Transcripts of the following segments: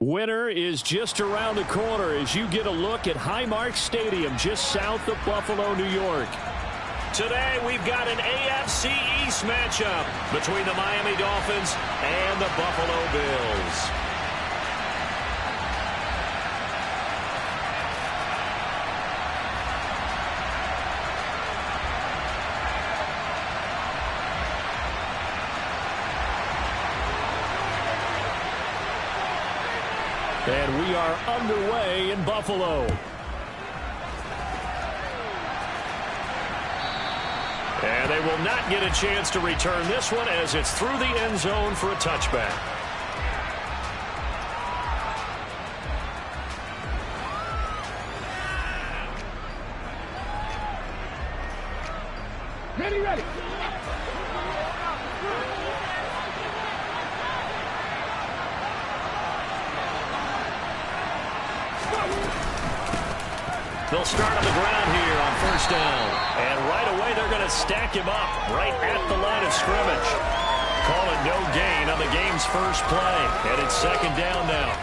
Winter is just around the corner as you get a look at Highmark Stadium just south of Buffalo, New York. Today we've got an AFC East matchup between the Miami Dolphins and the Buffalo Bills. And we are underway in Buffalo. And they will not get a chance to return this one as it's through the end zone for a touchback. Ready. They'll start on the ground here on first down. And right away, they're going to stack him up right at the line of scrimmage. Call it no gain on the game's first play. And it's second down now.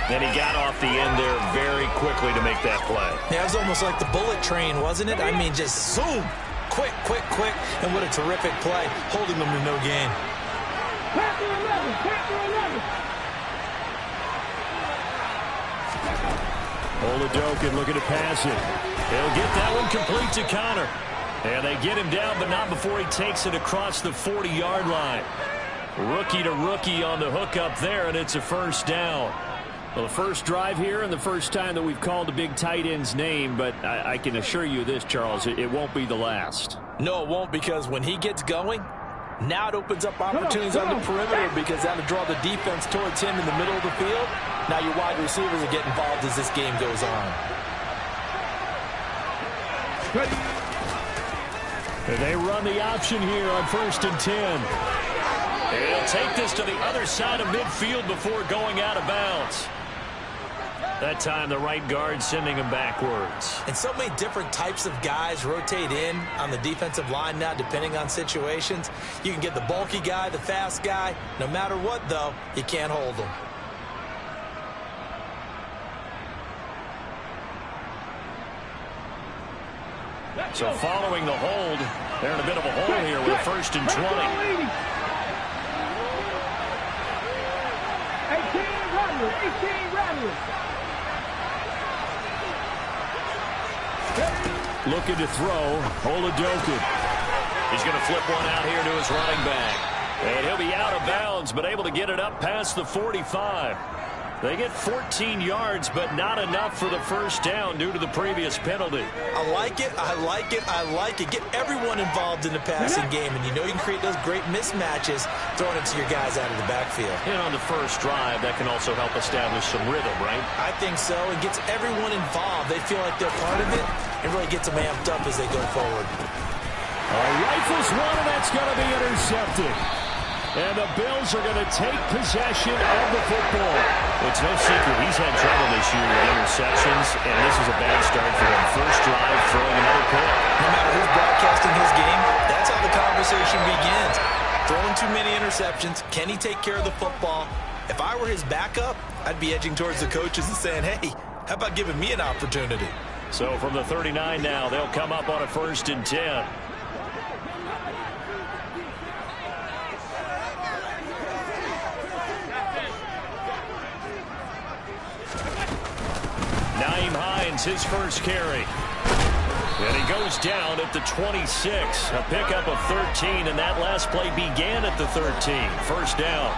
Then he got off the end there very quickly to make that play. Yeah, it was almost like the bullet train, wasn't it? I mean, just zoom. Quick. And what a terrific play, holding them to no gain. Pack 11. Oladokin looking to pass it. He'll get that one complete to Connor. And they get him down, but not before he takes it across the 40-yard line. Rookie to rookie on the hook up there, and it's a first down. Well, the first drive here and the first time that we've called a big tight end's name, but I can assure you this, Charles, it won't be the last. No, it won't, because when he gets going, now it opens up opportunities on the perimeter because that'll draw the defense towards him in the middle of the field. Now your wide receivers will get involved as this game goes on. And they run the option here on 1st and 10. And he'll take this to the other side of midfield before going out of bounds. That time the right guard sending him backwards. And so many different types of guys rotate in on the defensive line now depending on situations. You can get the bulky guy, the fast guy. No matter what, though, you can't hold them. So following the hold, they're in a bit of a hole here with 1st and 20. 18 Rattlers. Looking to throw, Oladokin. He's going to flip one out here to his running back. And he'll be out of bounds, but able to get it up past the 45. They get 14 yards, but not enough for the first down due to the previous penalty. I like it. Get everyone involved in the passing game, and you know you can create those great mismatches throwing it to your guys out of the backfield. And on the first drive, that can also help establish some rhythm, right? I think so. It gets everyone involved. They feel like they're part of it, and really gets them amped up as they go forward. Rifles one, and that's going to be intercepted. And the Bills are going to take possession of the football. It's no secret he's had trouble this year with interceptions, and this is a bad start for him. First drive, throwing another pick. No matter who's broadcasting his game, that's how the conversation begins. Throwing too many interceptions. Can he take care of the football? If I were his backup, I'd be edging towards the coaches and saying, hey, how about giving me an opportunity? So from the 39 now, they'll come up on a 1st and 10. His first carry. And he goes down at the 26. A pickup of 13, and that last play began at the 13. First down.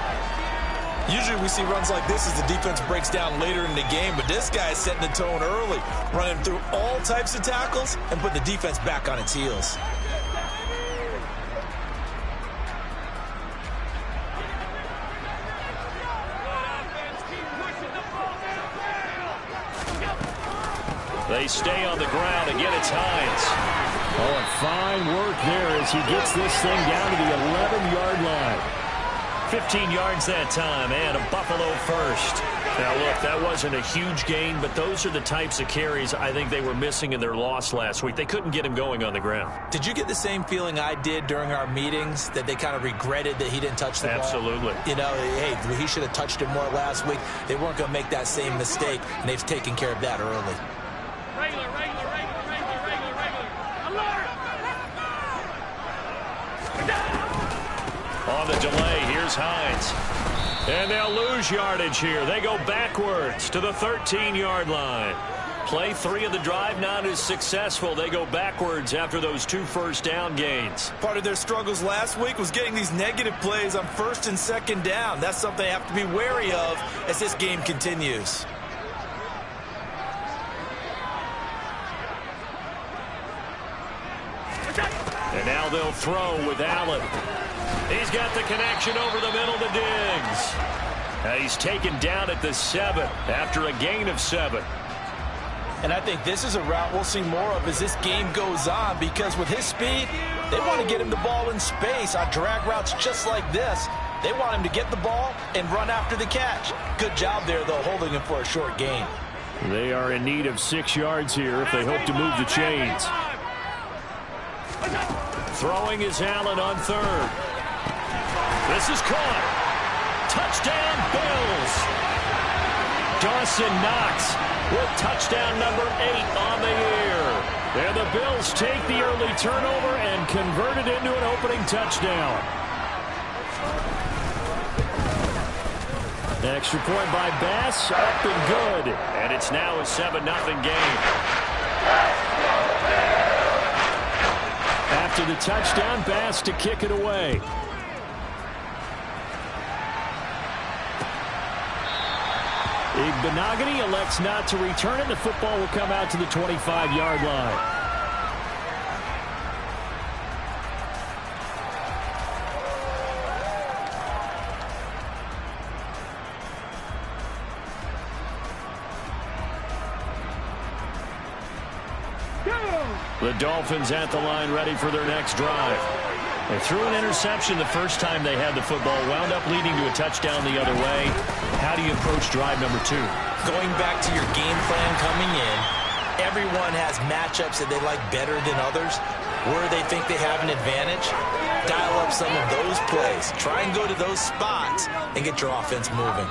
Usually we see runs like this as the defense breaks down later in the game, but this guy is setting the tone early, running through all types of tackles and putting the defense back on its heels. They stay on the ground. Again, it's Hines. Oh, and fine work there as he gets this thing down to the 11-yard line. 15 yards that time, and a Buffalo first. Now, look, that wasn't a huge gain, but those are the types of carries I think they were missing in their loss last week. They couldn't get him going on the ground. Did you get the same feeling I did during our meetings, that they kind of regretted that he didn't touch the ball? Absolutely. You know, hey, he should have touched it more last week. They weren't going to make that same mistake, and they've taken care of that early. Regular. Alert! On the delay, here's Hines. And they'll lose yardage here. They go backwards to the 13-yard line. Play 3 of the drive not as successful. They go backwards after those 2 first down gains. Part of their struggles last week was getting these negative plays on 1st and 2nd down. That's something they have to be wary of as this game continues. And now they'll throw with Allen. He's got the connection over the middle to Diggs. He's taken down at the 7 after a gain of 7. And I think this is a route we'll see more of as this game goes on, because with his speed, they want to get him the ball in space on drag routes just like this. They want him to get the ball and run after the catch. Good job there, though, holding him for a short gain. They are in need of 6 yards here if they hope to move the chains. Throwing is Allen on 3rd. This is caught. Touchdown, Bills. Dawson Knox with touchdown number 8 on the year. And the Bills take the early turnover and convert it into an opening touchdown. Extra point by Bass, up and good. And it's now a 7-0 game. After the touchdown, Bass to kick it away. Igbenogany elects not to return it. The football will come out to the 25-yard line. The Dolphins at the line, ready for their next drive. They threw an interception the first time they had the football, wound up leading to a touchdown the other way. How do you approach drive number 2? Going back to your game plan coming in, everyone has matchups that they like better than others. Where they think they have an advantage, dial up some of those plays. Try and go to those spots and get your offense moving.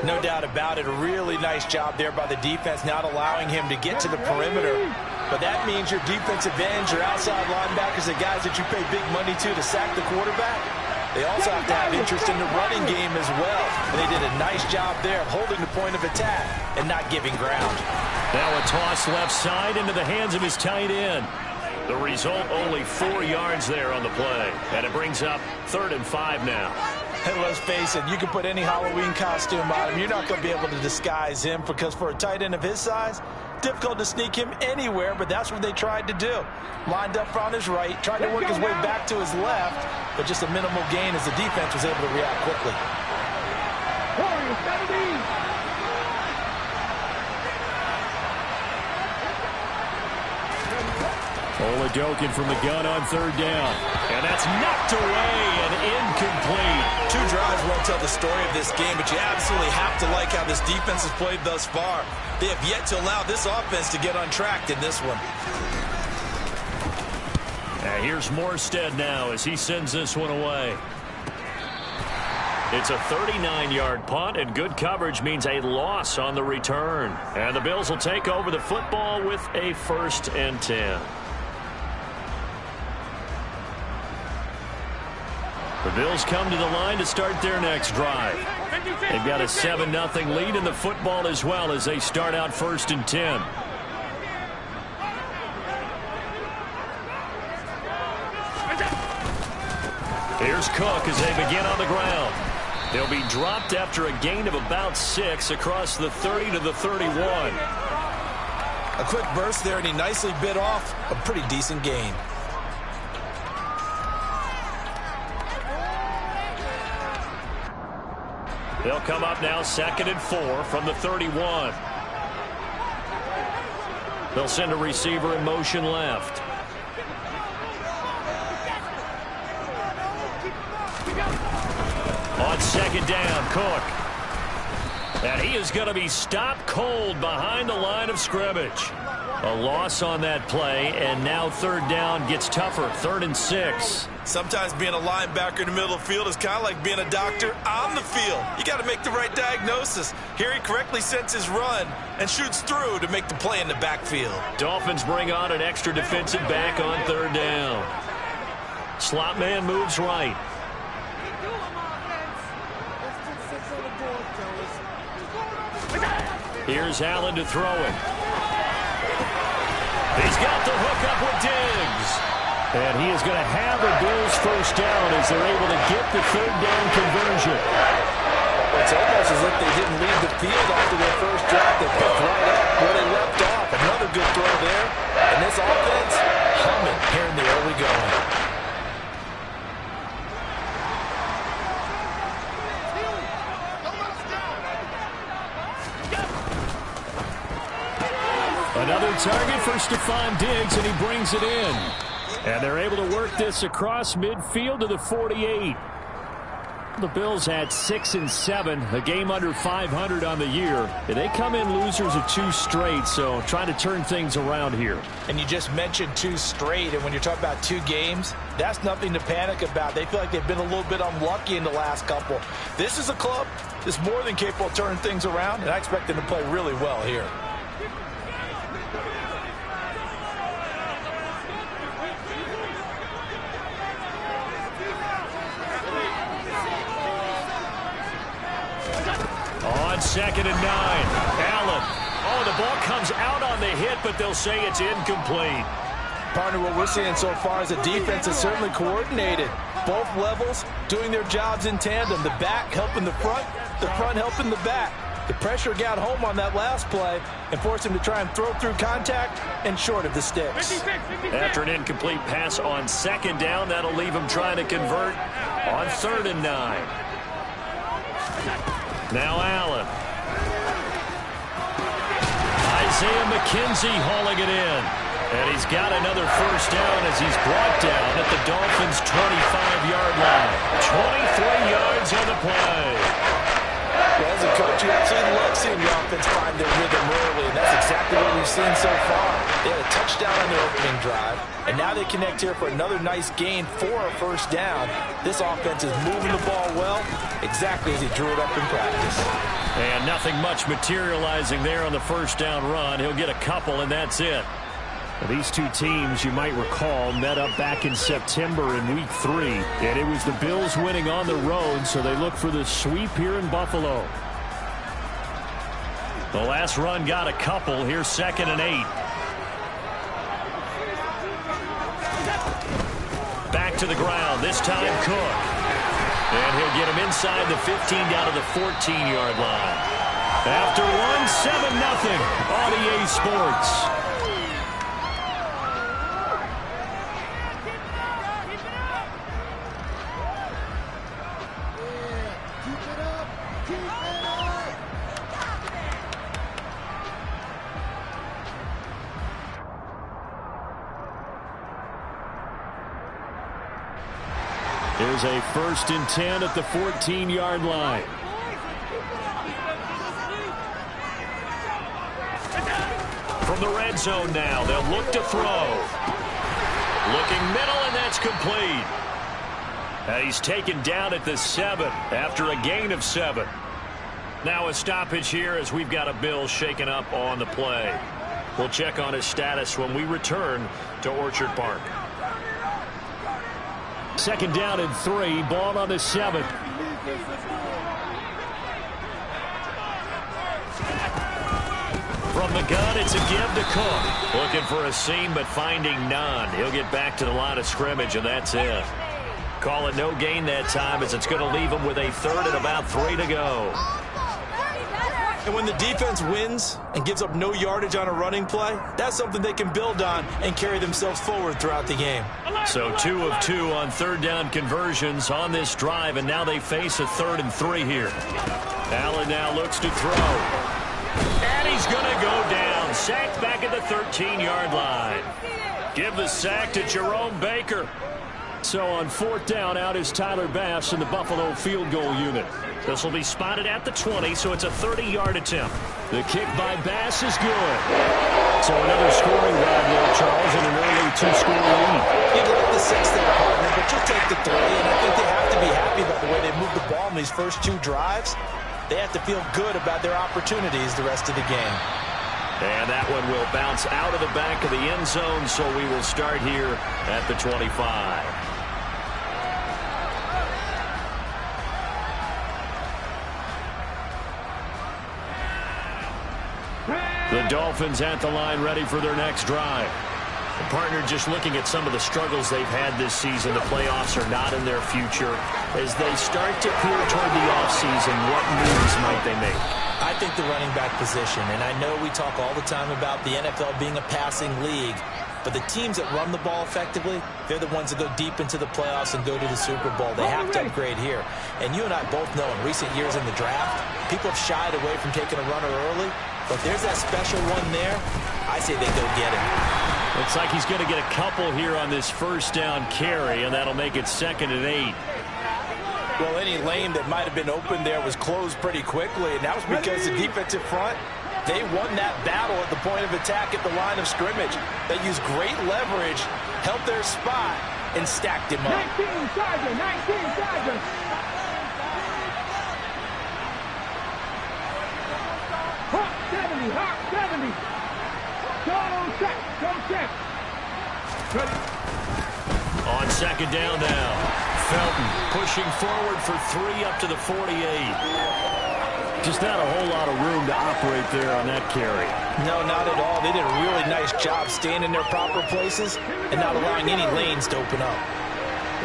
No doubt about it, a really nice job there by the defense, not allowing him to get to the perimeter. But that means your defensive ends, your outside linebackers, the guys that you pay big money to sack the quarterback, they also have to have interest in the running game as well. And they did a nice job there of holding the point of attack and not giving ground. Now a toss left side into the hands of his tight end. The result, only 4 yards there on the play. And it brings up 3rd and 5 now. And let's face it, you can put any Halloween costume on him. You're not going to be able to disguise him, because for a tight end of his size, difficult to sneak him anywhere, but that's what they tried to do. Lined up on his right, tried to work his way back to his left, but just a minimal gain as the defense was able to react quickly. Oladokin from the gun on 3rd down. And that's knocked away and incomplete. 2 drives won't tell the story of this game, but you absolutely have to like how this defense has played thus far. They have yet to allow this offense to get untracked in this one. And here's Morstead now as he sends this one away. It's a 39-yard punt, and good coverage means a loss on the return. And the Bills will take over the football with a 1st and 10. The Bills come to the line to start their next drive. They've got a 7-0 lead in the football as well as they start out 1st and 10. Here's Cook as they begin on the ground. They'll be dropped after a gain of about 6 across the 30 to the 31. A quick burst there, and he nicely bit off a pretty decent gain. They'll come up now 2nd and 4 from the 31. They'll send a receiver in motion left. On 2nd down, Cook. And he is going to be stopped cold behind the line of scrimmage. A loss on that play, and now third down gets tougher. 3rd and 6. Sometimes being a linebacker in the middle of the field is kind of like being a doctor on the field. You got to make the right diagnosis. Here he correctly sets his run and shoots through to make the play in the backfield. Dolphins bring on an extra defensive back on 3rd down. Slot man moves right. Here's Allen to throw it. He's got the hook up with Diggs. And he is going to have the Bills first down as they're able to get the 3rd down conversion. It's almost as if they didn't leave the field after their first drive. They picked right up where they left off. Another good throw there. And this offense humming here in the early going. Another target for Stephon Diggs, and he brings it in. And they're able to work this across midfield to the 48. The Bills had 6 and 7, a game under 500 on the year. And they come in losers of 2 straight, so trying to turn things around here. And you just mentioned 2 straight, and when you're talking about 2 games, that's nothing to panic about. They feel like they've been a little bit unlucky in the last couple. This is a club that's more than capable of turning things around, and I expect them to play really well here. On 2nd and 9, Allen. Oh, the ball comes out on the hit, but they'll say it's incomplete. Partner, what we're seeing so far is the defense is certainly coordinated. Both levels doing their jobs in tandem. The back helping the front helping the back. The pressure got home on that last play and forced him to try and throw through contact and short of the sticks. After an incomplete pass on 2nd down, that'll leave him trying to convert on 3rd and 9. Now Allen. Isaiah McKenzie hauling it in. And he's got another first down as he's brought down at the Dolphins' 25-yard line. 23 yards on the play. Well, as a coach, you absolutely love seeing the offense find their rhythm early, and that's exactly what we've seen so far. They had a touchdown on their opening drive, and now they connect here for another nice gain for a first down. This offense is moving the ball well, exactly as he drew it up in practice. And nothing much materializing there on the first down run. He'll get a couple, and that's it. These 2 teams, you might recall, met up back in September in Week 3. And it was the Bills winning on the road, so they look for the sweep here in Buffalo. The last run got a couple. Here's 2nd and 8. Back to the ground. This time Cook. And he'll get him inside the 15 down to the 14-yard line. After one, 7-0 on EA Sports. Here's a 1st and 10 at the 14-yard line. From the red zone now, they'll look to throw. Looking middle, and that's complete. And he's taken down at the 7 after a gain of 7. Now a stoppage here as we've got a Bill shaken up on the play. We'll check on his status when we return to Orchard Park. 2nd down and 3, ball on the 7. From the gun, it's a give to Cook. Looking for a seam, but finding none. He'll get back to the line of scrimmage, and that's it. Call it no gain that time, as it's going to leave him with a 3rd and about 3 to go. And when the defense wins and gives up no yardage on a running play, that's something they can build on and carry themselves forward throughout the game. So 2 of 2 on 3rd down conversions on this drive, and now they face a 3rd and 3 here. Allen now looks to throw. And he's going to go down. Sacked back at the 13-yard line. Give the sack to Jerome Baker. So on 4th down, out is Tyler Bass in the Buffalo field goal unit. This will be spotted at the 20, so it's a 30-yard attempt. The kick by Bass is good. So another scoring drive there, Charles, and an early 2-score lead. You'd like the 6 there, partner, but you'll take the 3, and I think they have to be happy about the way they moved the ball in these first 2 drives. They have to feel good about their opportunities the rest of the game. And that one will bounce out of the back of the end zone, so we will start here at the 25. The Dolphins at the line ready for their next drive. The partner, just looking at some of the struggles they've had this season, the playoffs are not in their future. As they start to peer toward the offseason, what moves might they make? I think the running back position, and I know we talk all the time about the NFL being a passing league, but the teams that run the ball effectively, they're the ones that go deep into the playoffs and go to the Super Bowl. They have to upgrade here. And you and I both know in recent years in the draft, people have shied away from taking a runner early, but there's that special one there. I say they go get him. Looks like he's going to get a couple here on this 1st down carry, and that'll make it 2nd and 8. Well, any lane that might have been open there was closed pretty quickly, and that was because the defensive front, they won that battle at the point of attack at the line of scrimmage. They used great leverage, held their spot, and stacked him up. 19 Chargers, 19 Chargers. Hawk 70, Hawk 70. Go check, go check. Ready. On 2nd down now, Felton pushing forward for 3 up to the 48. Just not a whole lot of room to operate there on that carry. No, not at all. They did a really nice job staying in their proper places and not allowing any lanes to open up.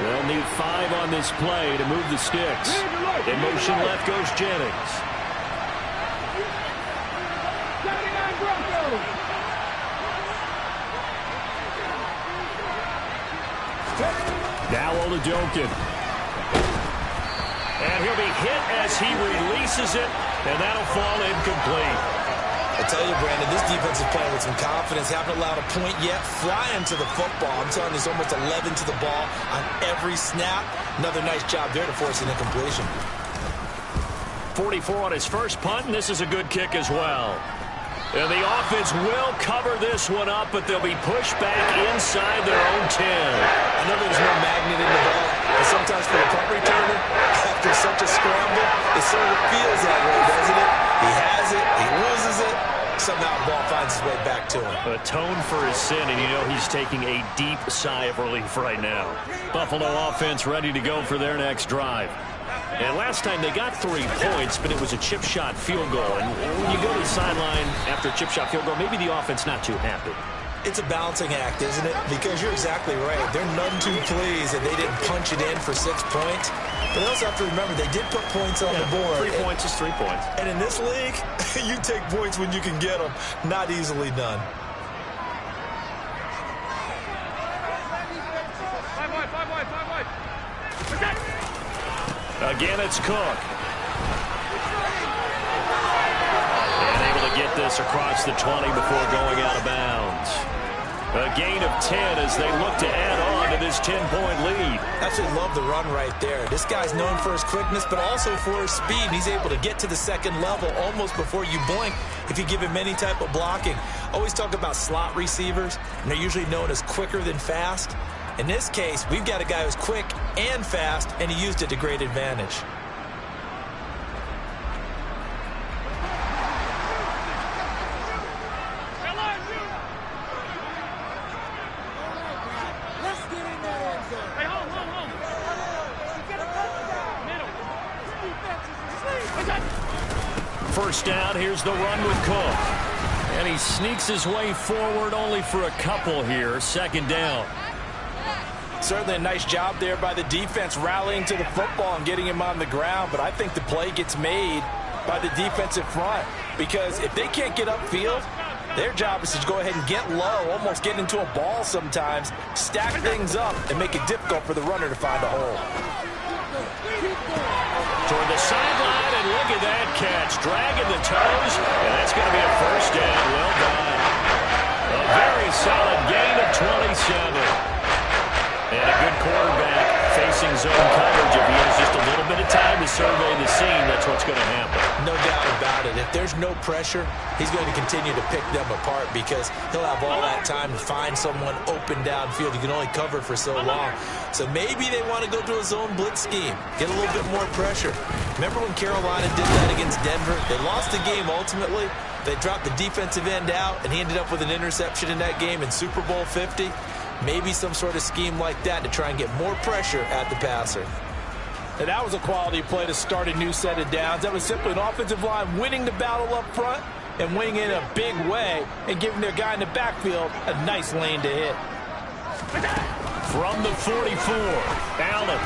They'll need 5 on this play to move the sticks. In motion left goes Jennings. 79 Broncos. Now Oladokun. And he'll be hit as he releases it, and that'll fall incomplete. I tell you, Brandon, this defense is playing with some confidence. Haven't allowed a point yet. Flying to the football. I'm telling you, it's almost 11 to the ball on every snap. Another nice job there to force an incompletion. 44 on his first punt, and this is a good kick as well. And the offense will cover this one up, but they'll be pushed back inside their own 10. I know there's no magnet in the ball, but sometimes for a punt returner, after such a scramble, it sort of feels that way, doesn't it? He has it, he loses it, somehow the ball finds its way back to him. Atone for his sin, and you know he's taking a deep sigh of relief right now. Buffalo offense ready to go for their next drive. And last time they got 3 points, but it was a chip shot field goal. And when you go to the sideline after a chip shot field goal, maybe the offense not too happy. It's a balancing act, isn't it? Because you're exactly right. They're none too pleased that they didn't punch it in for 6 points. But they also have to remember they did put points on the board. 3 points is 3 points. And in this league, you take points when you can get them. Not easily done. Again, it's Cook. And able to get this across the 20 before going out of bounds. A gain of 10 as they look to add on to this 10-point lead. Absolutely love the run right there. This guy's known for his quickness, but also for his speed. He's able to get to the second level almost before you blink if you give him any type of blocking. Always talk about slot receivers, and they're usually known as quicker than fast. In this case, we've got a guy who's quick and fast, and he used it to great advantage. First down, here's the run with Cook. And he sneaks his way forward only for a couple here. 2nd down. Certainly a nice job there by the defense rallying to the football and getting him on the ground, but I think the play gets made by the defensive front because if they can't get upfield, their job is to go ahead and get low, almost get into a ball sometimes, stack things up, and make it difficult for the runner to find a hole. Toward the sideline, and look at that catch, dragging the toes, and that's going to be a first down. Well done. A very solid gain of 27. And a good quarterback going to happen. No doubt about it. If there's no pressure, he's going to continue to pick them apart because he'll have all that time to find someone open downfield. You can only cover for so long. So maybe they want to go to a zone blitz scheme, get a little bit more pressure. Remember when Carolina did that against Denver? They lost the game ultimately. They dropped the defensive end out, and he ended up with an interception in that game in Super Bowl 50. Maybe some sort of scheme like that to try and get more pressure at the passer. And that was a quality play to start a new set of downs. That was simply an offensive line winning the battle up front and winning in a big way and giving their guy in the backfield a nice lane to hit. From the 44, Allen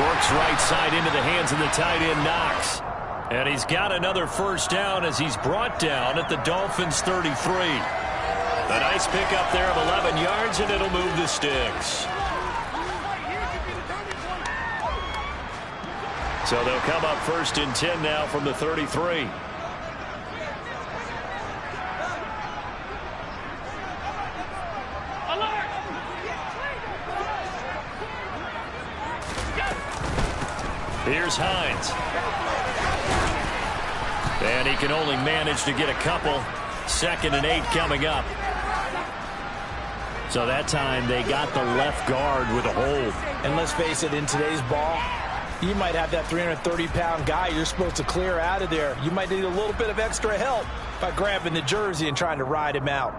works right side into the hands of the tight end, Knox. And he's got another first down as he's brought down at the Dolphins' 33. A nice pickup there of 11 yards, and it'll move the sticks. So they'll come up 1st and 10 now from the 33. Here's Hines. And he can only manage to get a couple. 2nd and 8 coming up. So that time they got the left guard with a hold. And let's face it, in today's ball, you might have that 330-pound guy you're supposed to clear out of there. You might need a little bit of extra help by grabbing the jersey and trying to ride him out.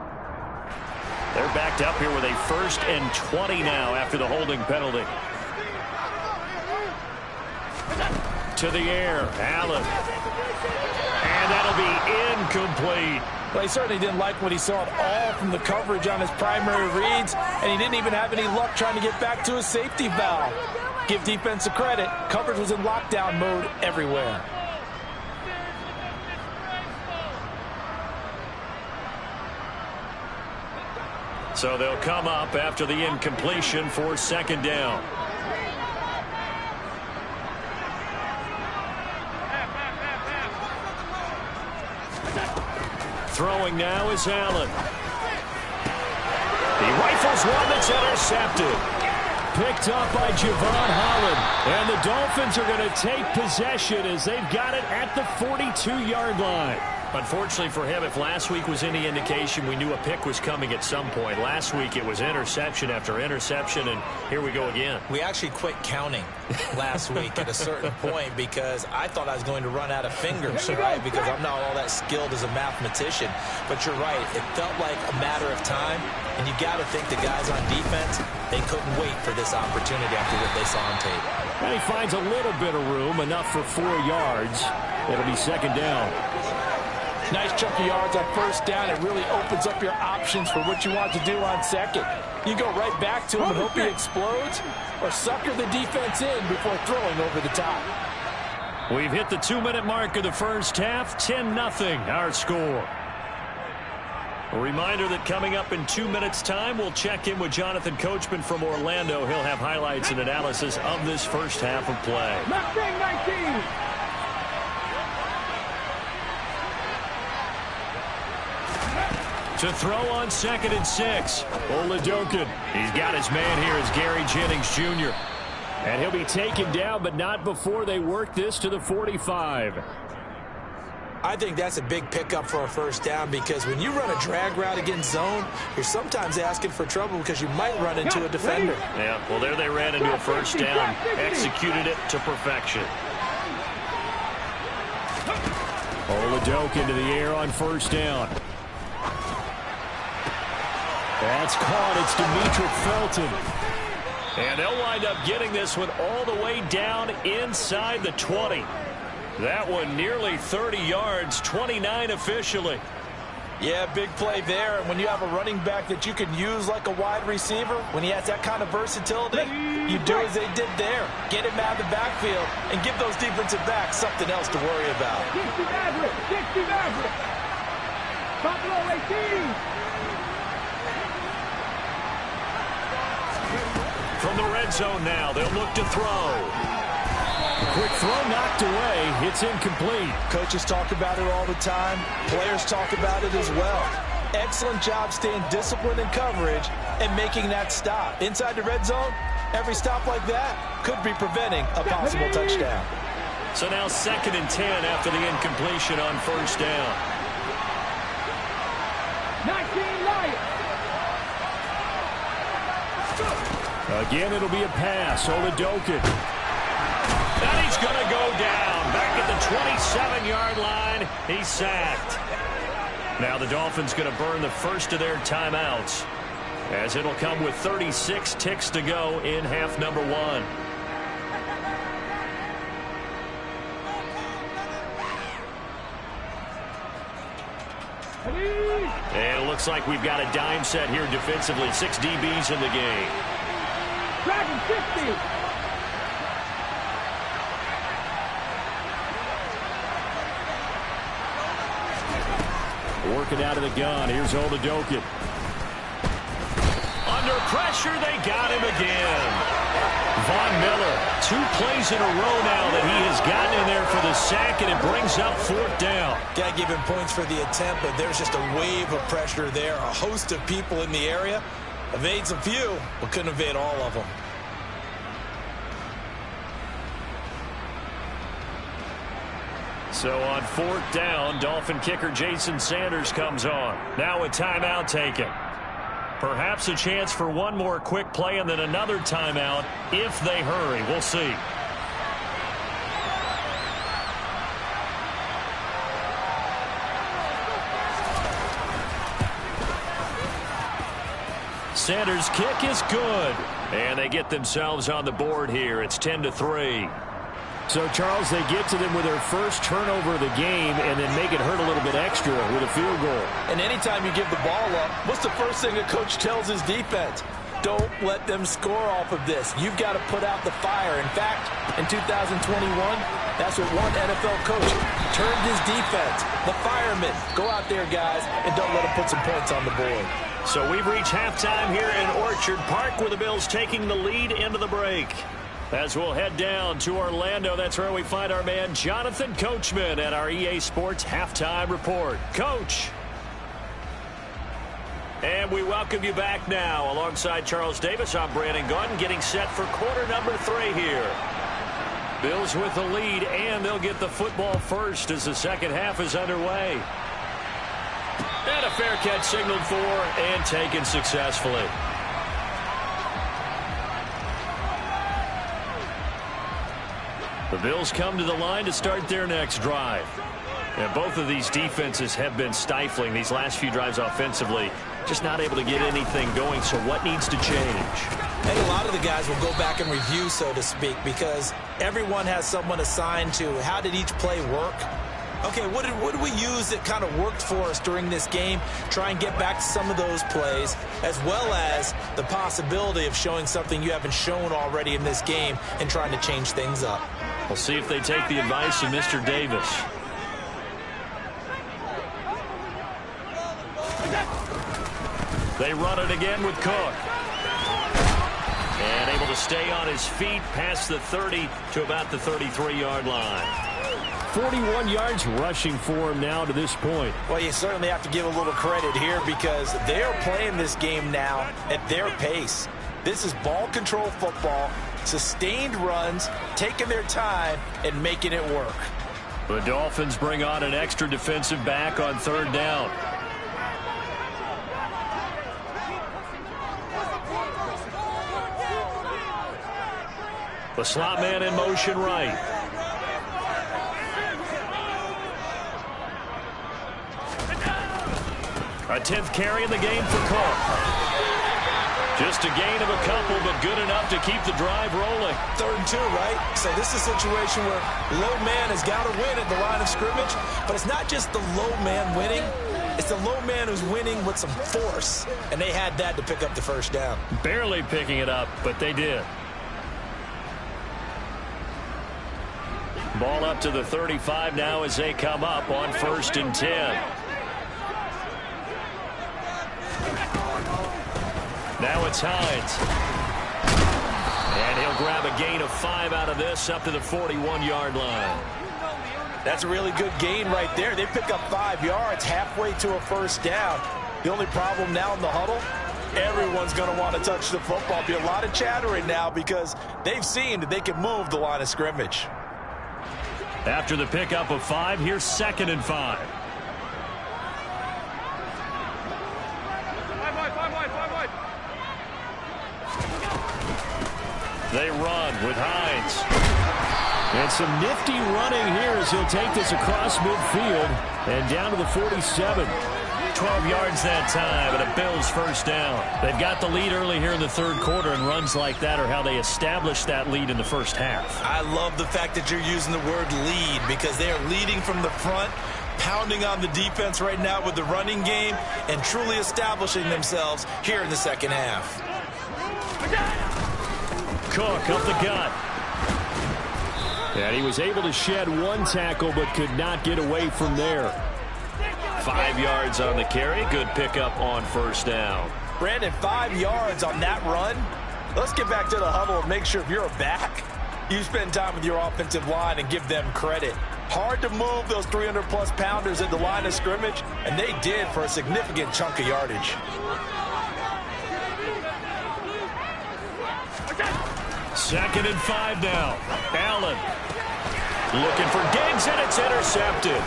They're backed up here with a 1st and 20 now after the holding penalty. To the air, Allen. And that'll be incomplete. Well, he certainly didn't like what he saw at all from the coverage on his primary reads, and he didn't even have any luck trying to get back to his safety valve. Give defense a credit. Coverage was in lockdown mode everywhere. So they'll come up after the incompletion for 2nd down. Throwing now is Allen. He rifles one that's intercepted. Picked up by Javon Holland. And the Dolphins are going to take possession as they've got it at the 42-yard line. Unfortunately for him, if last week was any indication, we knew a pick was coming at some point. Last week it was interception after interception, and here we go again. We actually quit counting last week at a certain point because I thought I was going to run out of fingers, right? Because I'm not all that skilled as a mathematician. But you're right. It felt like a matter of time, and you got to think the guys on defense, they couldn't wait for this opportunity after what they saw on tape. And he finds a little bit of room, enough for 4 yards. It'll be 2nd down. Nice chunk of yards on 1st down. It really opens up your options for what you want to do on 2nd. You go right back to him and hope he explodes, or sucker the defense in before throwing over the top. We've hit the 2-minute mark of the first half. 10-0 our score. A reminder that coming up in 2 minutes' time, we'll check in with Jonathan Coachman from Orlando. He'll have highlights and analysis of this first half of play. Mustang 19. To throw on 2nd and 6. Oladokin. He's got his man here as Gary Jennings Jr. And he'll be taken down, but not before they work this to the 45. I think that's a big pickup for a 1st down because when you run a drag route against zone, you're sometimes asking for trouble because you might run into a defender. Yeah, well, there they ran into a 1st down. Executed it to perfection. Oladokin to the air on 1st down. That's caught. It's Demetric Felton. And they'll wind up getting this one all the way down inside the 20. That one nearly 30 yards, 29 officially. Yeah, big play there. And when you have a running back that you can use like a wide receiver, when he has that kind of versatility, you do as they did there. Get him out of the backfield and give those defensive backs something else to worry about. 60 Maverick. 60 Maverick. Buffalo 18. From the red zone now, they'll look to throw. Quick throw knocked away. It's incomplete. Coaches talk about it all the time. Players talk about it as well. Excellent job staying disciplined in coverage and making that stop. Inside the red zone, every stop like that could be preventing a possible touchdown. So now 2nd and 10 after the incompletion on first down. 19 Lions. Again, it'll be a pass. Oladokun. And he's going to go down. Back at the 27-yard line. He's sacked. Now the Dolphins going to burn the first of their timeouts, as it'll come with 36 ticks to go in half number 1. And it looks like we've got a dime set here defensively. 6 DBs in the game. Dragon 50. Working out of the gun. Here's Oladokun. Under pressure, they got him again. Von Miller, 2 plays in a row now that he has gotten in there for the sack, and it brings up 4th down. Got to give him points for the attempt, but there's just a wave of pressure there. A host of people in the area. Evades a few, but couldn't evade all of them. So on 4th down, Dolphin kicker Jason Sanders comes on. Now a timeout taken. Perhaps a chance for one more quick play and then another timeout if they hurry. We'll see. Sanders' kick is good. And they get themselves on the board here. It's 10-3. So, Charles, they get to them with their first turnover of the game and then make it hurt a little bit extra with a field goal. And anytime you give the ball up, what's the first thing a coach tells his defense? Don't let them score off of this. You've got to put out the fire. In fact, in 2021, that's what one NFL coach turned his defense. The firemen. Go out there, guys, and don't let them put some points on the board. So we've reached halftime here in Orchard Park, with the Bills taking the lead into the break. As we'll head down to Orlando, that's where we find our man Jonathan Coachman at our EA Sports Halftime Report. Coach. And we welcome you back now. Alongside Charles Davis, I'm Brandon Gunn, getting set for quarter number 3 here. Bills with the lead, and they'll get the football first as the second half is underway. And a fair catch signaled for and taken successfully. The Bills come to the line to start their next drive. And both of these defenses have been stifling these last few drives offensively. Just not able to get anything going, so what needs to change? I think a lot of the guys will go back and review, so to speak, because everyone has someone assigned to how did each play work. Okay, what did we use that kind of worked for us during this game? Try and get back to some of those plays, as well as the possibility of showing something you haven't shown already in this game and trying to change things up. We'll see if they take the advice of Mr. Davis. They run it again with Cook. And able to stay on his feet past the 30 to about the 33-yard line. 41 yards rushing for him now to this point. Well, you certainly have to give a little credit here because they are playing this game now at their pace. This is ball control football, sustained runs, taking their time, and making it work. The Dolphins bring on an extra defensive back on 3rd down. The slot man in motion right. A 10th carry in the game for Cook. Just a gain of a couple, but good enough to keep the drive rolling. 3rd and 2, right? So this is a situation where low man has got to win at the line of scrimmage, but it's not just the low man winning. It's the low man who's winning with some force, and they had that to pick up the first down. Barely picking it up, but they did. Ball up to the 35 now as they come up on 1st and 10. Now it's Hines. And he'll grab a gain of 5 out of this up to the 41-yard line. That's a really good gain right there. They pick up 5 yards halfway to a first down. The only problem now in the huddle, everyone's going to want to touch the football. Be a lot of chattering now because they've seen that they can move the line of scrimmage. After the pickup of 5, here's 2nd and 5. They run with Hines. And some nifty running here as he'll take this across midfield and down to the 47. 12 yards that time, and a Bills first down. They've got the lead early here in the third quarter, and runs like that are how they establish that lead in the first half. I love the fact that you're using the word lead because they are leading from the front, pounding on the defense right now with the running game, and truly establishing themselves here in the second half. Cook up the gut. And he was able to shed one tackle but could not get away from there. 5 yards on the carry. Good pickup on first down. Brandon, 5 yards on that run. Let's get back to the huddle and make sure if you're a back, you spend time with your offensive line and give them credit. Hard to move those 300-plus pounders at the line of scrimmage, and they did for a significant chunk of yardage. Second and 5 now. Allen looking for Diggs, and it's intercepted.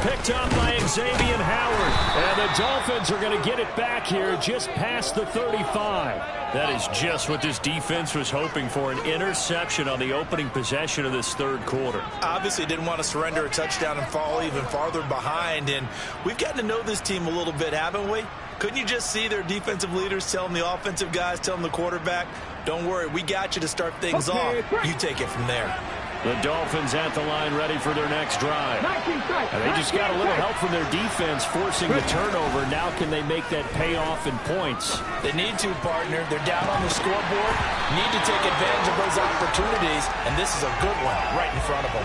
Picked up by Xavier Howard. And the Dolphins are going to get it back here just past the 35. That is just what this defense was hoping for, an interception on the opening possession of this third quarter. Obviously didn't want to surrender a touchdown and fall even farther behind. And we've gotten to know this team a little bit, haven't we? Couldn't you just see their defensive leaders telling the offensive guys, telling the quarterback, don't worry, we got you to start things off. You take it from there. The Dolphins at the line ready for their next drive. And they just got a little help from their defense forcing the turnover. Now can they make that payoff in points? They need to, partner. They're down on the scoreboard. Need to take advantage of those opportunities, and this is a good one right in front of them.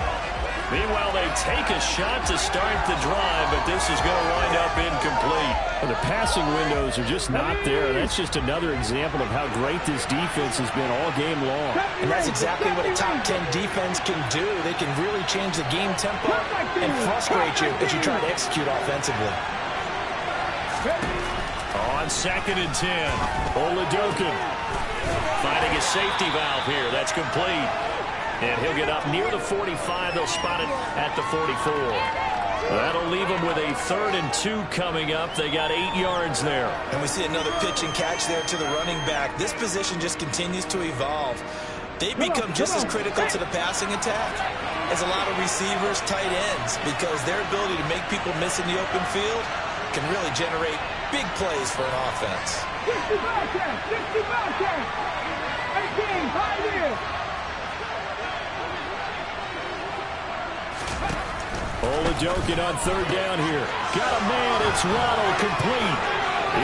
Meanwhile, they take a shot to start the drive, but this is going to wind up incomplete. Well, the passing windows are just not there. That's just another example of how great this defense has been all game long. And that's exactly what a top 10 defense can do. They can really change the game tempo and frustrate you as you try to execute offensively. On 2nd and 10, Oladokin finding a safety valve here. That's complete. And he'll get up near the 45. They'll spot it at the 44. That'll leave them with a 3rd and 2 coming up. They got 8 yards there. And we see another pitch and catch there to the running back. This position just continues to evolve. They become just as critical to the passing attack as a lot of receivers, tight ends, because their ability to make people miss in the open field can really generate big plays for an offense. 60 Bobcats! 60 Bobcats! 18, 5 years! Oladokin on 3rd down here. Got a man. It's Ronald complete.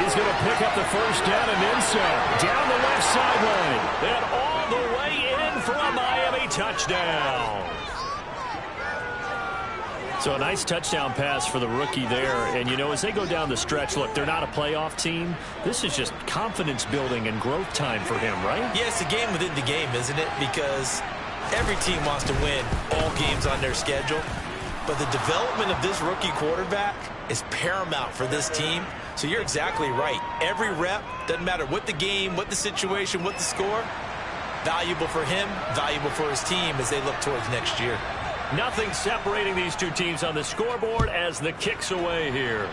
He's going to pick up the first down and then some. Down the left sideline. And all the way in for a Miami touchdown. So a nice touchdown pass for the rookie there. And, you know, as they go down the stretch, look, they're not a playoff team. This is just confidence building and growth time for him, right? Yeah, it's a game within the game, isn't it? Because every team wants to win all games on their schedule. But the development of this rookie quarterback is paramount for this team. So you're exactly right. Every rep, doesn't matter what the game, what the situation, what the score, valuable for him, valuable for his team as they look towards next year. Nothing separating these two teams on the scoreboard as the kick's away here.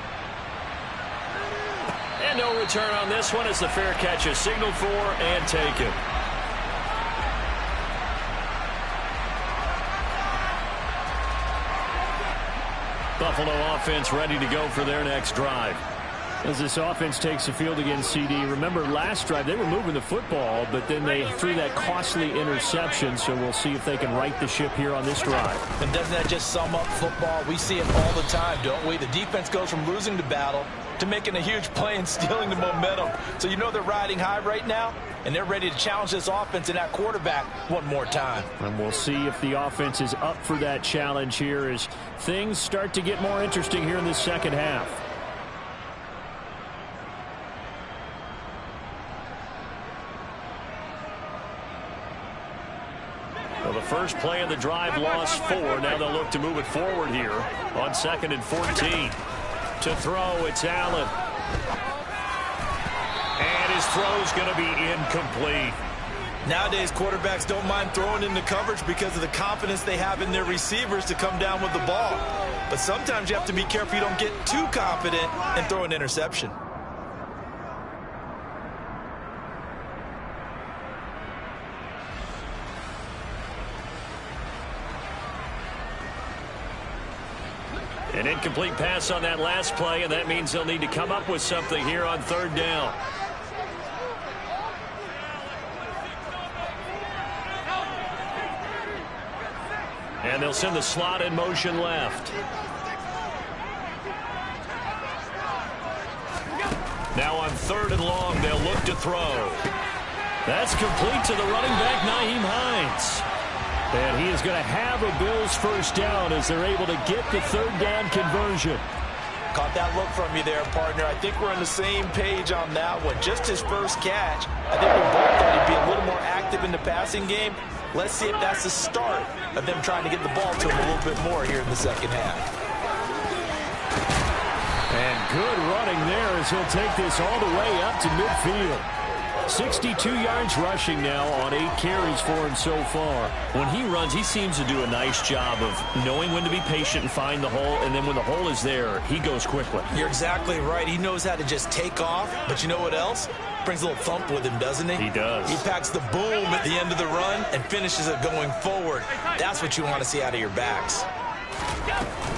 And no return on this one as the fair catch is signaled for and taken. Buffalo offense ready to go for their next drive. As this offense takes the field against CD, remember last drive they were moving the football, but then they threw that costly interception, so we'll see if they can right the ship here on this drive. And doesn't that just sum up football? We see it all the time, don't we? The defense goes from losing the battle to making a huge play and stealing the momentum. So you know they're riding high right now, and they're ready to challenge this offense and that quarterback one more time. And we'll see if the offense is up for that challenge here as things start to get more interesting here in the second half. Well, the first play of the drive lost 4. Now they'll look to move it forward here on 2nd and 14. To throw, it's Allen. And his throw's going to be incomplete. Nowadays, quarterbacks don't mind throwing into coverage because of the confidence they have in their receivers to come down with the ball. But sometimes you have to be careful you don't get too confident and throw an interception. An incomplete pass on that last play, and that means they'll need to come up with something here on third down. And they'll send the slot in motion left. Now on third and long, they'll look to throw. That's complete to the running back, Nyheim Hines. And he is going to have a Bills first down as they're able to get the third down conversion. Caught that look from you there, partner. I think we're on the same page on that one. Just his first catch. I think we both thought he'd be a little more active in the passing game. Let's see if that's the start of them trying to get the ball to him a little bit more here in the second half. And good running there as he'll take this all the way up to midfield. 62 yards rushing now on 8 carries for him so far. When he runs, he seems to do a nice job of knowing when to be patient and find the hole, and then when the hole is there, he goes quickly. You're exactly right. He knows how to just take off, but you know what else? Brings a little thump with him, doesn't he? He does. He packs the boom at the end of the run and finishes it going forward. That's what you want to see out of your backs.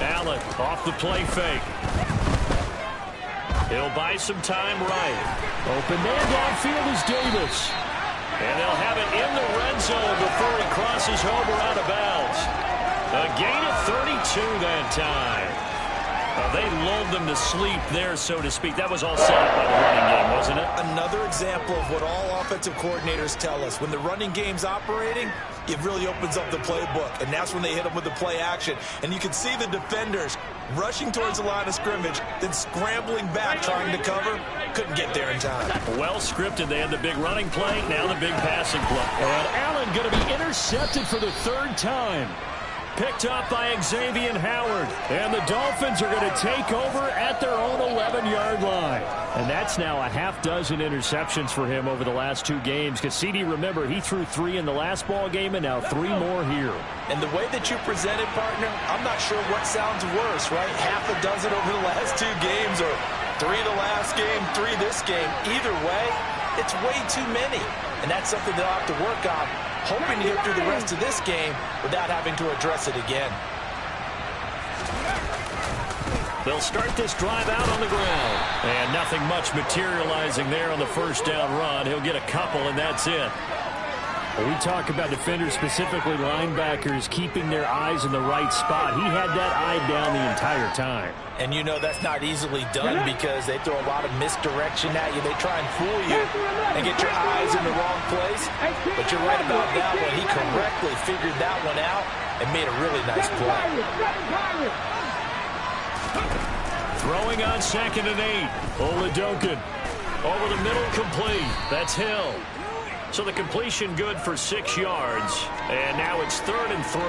Allen off the play fake. He'll buy some time right. Open man downfield is Davis. And they'll have it in the red zone before he crosses over out of bounds. A gain of 32 that time. They lulled them to sleep there, so to speak. That was all set up by the running game, wasn't it? Another example of what all offensive coordinators tell us. When the running game's operating, it really opens up the playbook, and that's when they hit them with the play action. And you can see the defenders rushing towards the line of scrimmage, then scrambling back trying to cover. Couldn't get there in time. Well scripted. They had the big running play, now the big passing play. And Allen going to be intercepted for the third time. Picked up by Xavier Howard. And the Dolphins are going to take over at their own 11-yard line. And that's now a half dozen interceptions for him over the last 2 games. Because CD, remember, he threw 3 in the last ball game and now 3 more here. And the way that you presented, partner, I'm not sure what sounds worse, right? Half a dozen over the last 2 games or 3 the last game, 3 this game. Either way, it's way too many. And that's something they'll have to work on, hoping to get through the rest of this game without having to address it again. They'll start this drive out on the ground. And nothing much materializing there on the first down run. He'll get a couple, and that's it. When we talk about defenders, specifically linebackers, keeping their eyes in the right spot. He had that eye down the entire time. And you know that's not easily done because they throw a lot of misdirection at you. They try and fool you and get your eyes in the wrong place. But you're right about that one. He correctly figured that one out and made a really nice play. Throwing on 2nd and 8. Oladokin over the middle, complete. That's Hill. So the completion good for 6 yards. And now it's 3rd and 3.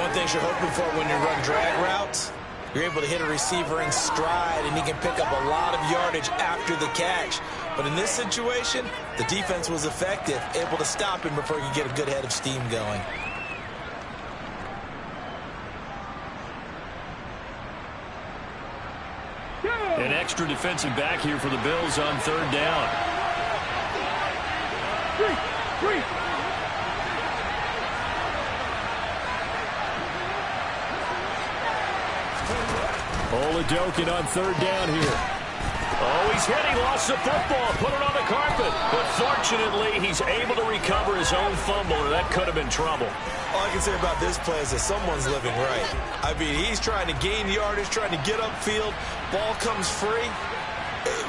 One thing you're hoping for when you run drag routes, you're able to hit a receiver in stride, and he can pick up a lot of yardage after the catch. But in this situation, the defense was effective, able to stop him before he could get a good head of steam going. An extra defensive back here for the Bills on 3rd down. Oladokin on 3rd down here. Oh, he's hit. He lost the football. Put it on the carpet. But fortunately, he's able to recover his own fumble, or that could have been trouble. All I can say about this play is that someone's living right. I mean, he's trying to gain yardage, trying to get upfield. Ball comes free.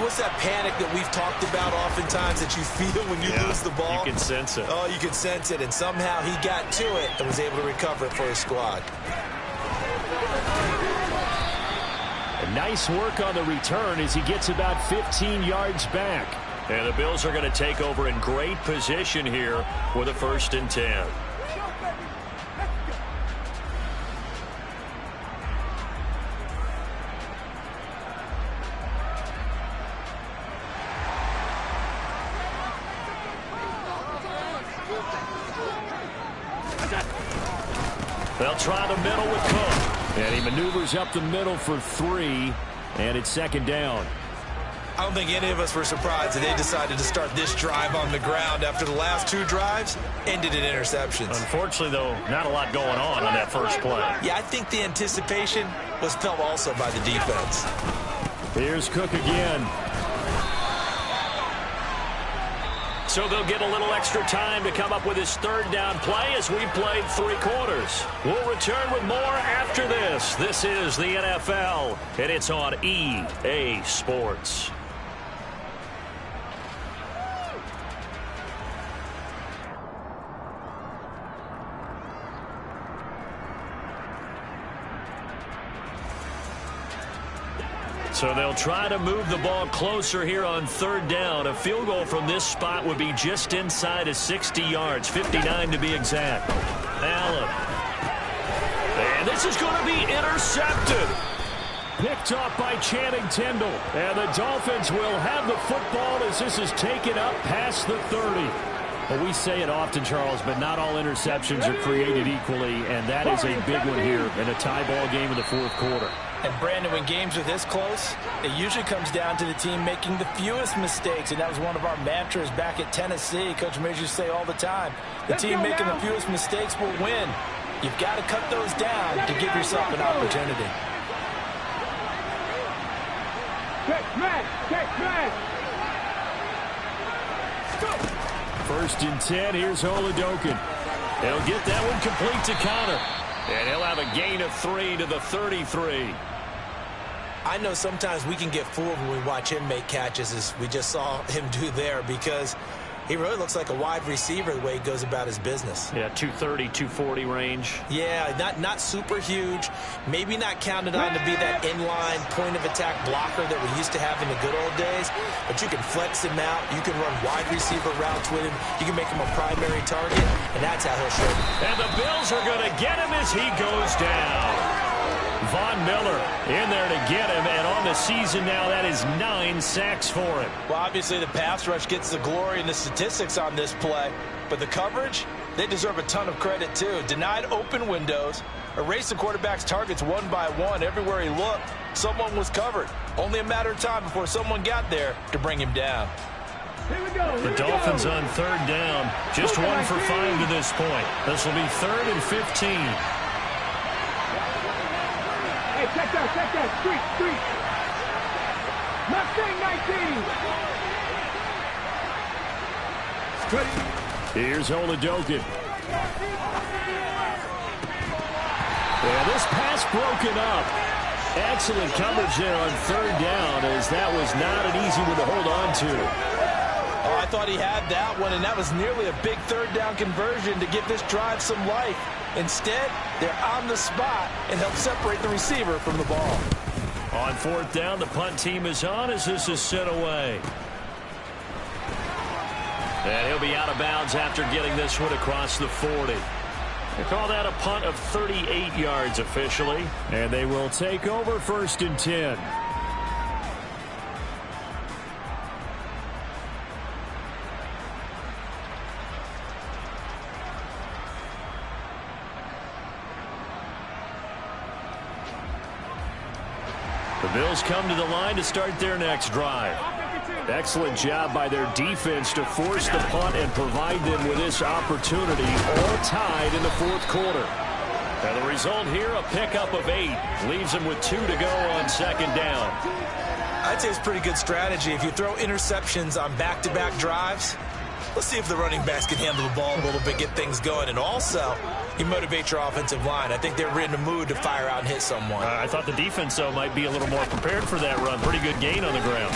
What's that panic that we've talked about oftentimes that you feel when you lose the ball? You can sense it. Oh, you can sense it. And somehow he got to it and was able to recover it for his squad. Nice work on the return as he gets about 15 yards back. And the Bills are going to take over in great position here with a 1st and 10. They'll try the middle with Cook. And he maneuvers up the middle for 3, and it's second down. I don't think any of us were surprised that they decided to start this drive on the ground after the last 2 drives ended in interceptions. Unfortunately, though, not a lot going on that first play. Yeah, I think the anticipation was felt also by the defense. Here's Cook again. So they'll get a little extra time to come up with his third down play as we played 3 quarters. We'll return with more after this. This is the NFL, and it's on EA Sports. So they'll try to move the ball closer here on third down. A field goal from this spot would be just inside of 60 yards, 59 to be exact. Allen. And this is going to be intercepted. Picked off by Channing Tindall. And the Dolphins will have the football as this is taken up past the 30. Well, we say it often, Charles, but not all interceptions are created equally, and that is a big one here in a tie ball game in the fourth quarter. And, Brandon, when games are this close, it usually comes down to the team making the fewest mistakes, and that was one of our mantras back at Tennessee. Coach Major used to say all the time, the team making the fewest mistakes will win. You've got to cut those down to give yourself an opportunity. First and 10, here's Holidokin. He'll get that one complete to Connor. And he'll have a gain of 3 to the 33. I know sometimes we can get fooled when we watch him make catches, as we just saw him do there, because he really looks like a wide receiver the way he goes about his business. Yeah, 230, 240 range. Yeah, not super huge. Maybe not counted on to be that inline point-of-attack blocker that we used to have in the good old days, but you can flex him out. You can run wide receiver routes with him. You can make him a primary target, and that's how he'll show you. And the Bills are going to get him as he goes down. Von Miller in there to get him, and on the season now, that is 9 sacks for him. Well, obviously the pass rush gets the glory and the statistics on this play, but the coverage, they deserve a ton of credit too. Denied open windows, erased the quarterback's targets one by one. Everywhere he looked, someone was covered. Only a matter of time before someone got there to bring him down. The Dolphins on third down, just 1 for 5 to this point. This will be 3rd and 15. Hey, check that, street. Mustang 19. Here's Holidokin. Yeah, this pass broken up. Excellent coverage there on third down, as that was not an easy one to hold on to. Oh, I thought he had that one, and that was nearly a big third down conversion to give this drive some life. Instead, they're on the spot and help separate the receiver from the ball. On fourth down, the punt team is on as this is sent away. And he'll be out of bounds after getting this one across the 40. They call that a punt of 38 yards officially. And they will take over 1st and 10. The Bills come to the line to start their next drive. Excellent job by their defense to force the punt and provide them with this opportunity, all tied in the fourth quarter. And the result here, a pickup of 8. Leaves them with 2 to go on second down. I'd say it's pretty good strategy. If you throw interceptions on back-to-back drives, let's see if the running backs can handle the ball a little bit, get things going, and also you motivate your offensive line. I think they're in the mood to fire out and hit someone. I thought the defense, though, might be a little more prepared for that run. Pretty good gain on the ground.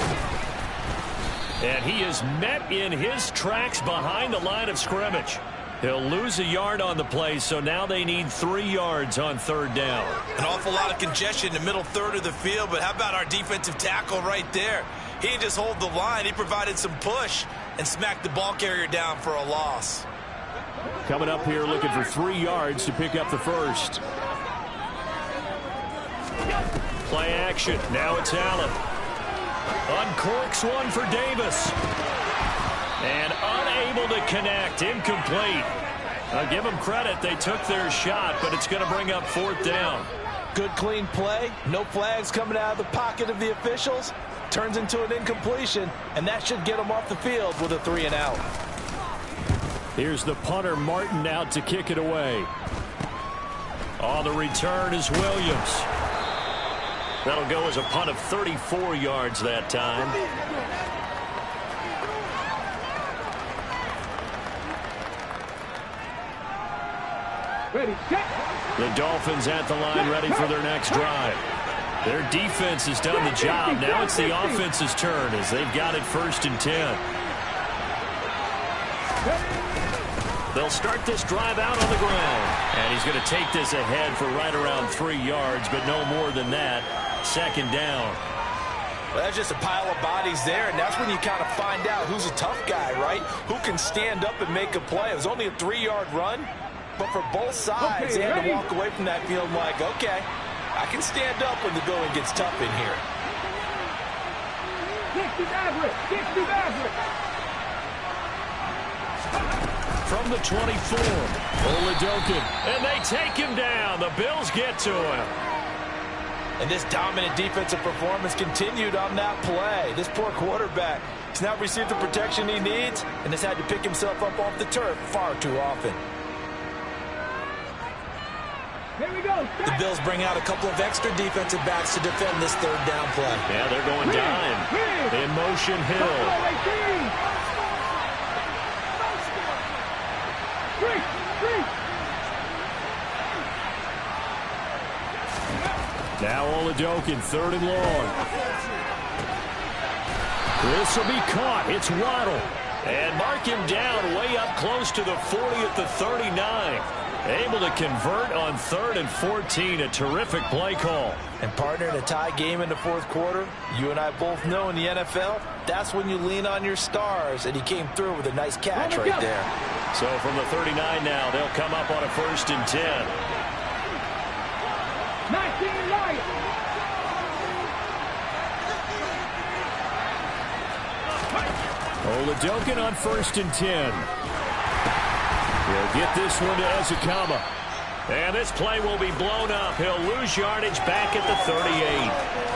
And he is met in his tracks behind the line of scrimmage. He'll lose a yard on the play, so now they need 3 yards on third down. An awful lot of congestion in the middle third of the field, but how about our defensive tackle right there? He didn't just hold the line. He provided some push and smacked the ball carrier down for a loss. Coming up here looking for 3 yards to pick up the first. Play action. Now it's Allen. Uncorks one for Davis. And unable to connect. Incomplete. I'll give them credit. They took their shot, but it's going to bring up 4th down. Good, clean play. No flags coming out of the pocket of the officials. Turns into an incompletion, and that should get them off the field with a 3-and-out. Here's the punter, Martin, out to kick it away. On the return is Williams. That'll go as a punt of 34 yards that time. Ready, set. The Dolphins at the line, ready for their next drive. Their defense has done the job. Now it's the offense's turn as they've got it 1st and 10. They'll start this drive out on the ground. And he's going to take this ahead for right around 3 yards, but no more than that. 2nd down. Well, that's just a pile of bodies there, and that's when you kind of find out who's a tough guy, right? Who can stand up and make a play. It was only a 3-yard run, but for both sides, they had to walk away from that field like, okay, I can stand up when the going gets tough in here. 60 average. 60 average. From the 24, Oladokin, and they take him down. The Bills get to him. And this dominant defensive performance continued on that play. This poor quarterback has now received the protection he needs and has had to pick himself up off the turf far too often. Here we go. The Bills bring out a couple of extra defensive backs to defend this 3rd down play. Yeah, they're going dime. In motion, Hill. Now Oladokin, 3rd and long. This will be caught. It's Waddle. And mark him down way up close to the 40 at the 39. Able to convert on 3rd and 14. A terrific play call. And partner, in a tie game in the 4th quarter, you and I both know in the NFL, that's when you lean on your stars. And he came through with a nice catch right there. So from the 39 now, they'll come up on a 1st and 10. 19 Lions. Oladokin on 1st and 10. He'll get this one to Ezekama. And this play will be blown up. He'll lose yardage back at the 38.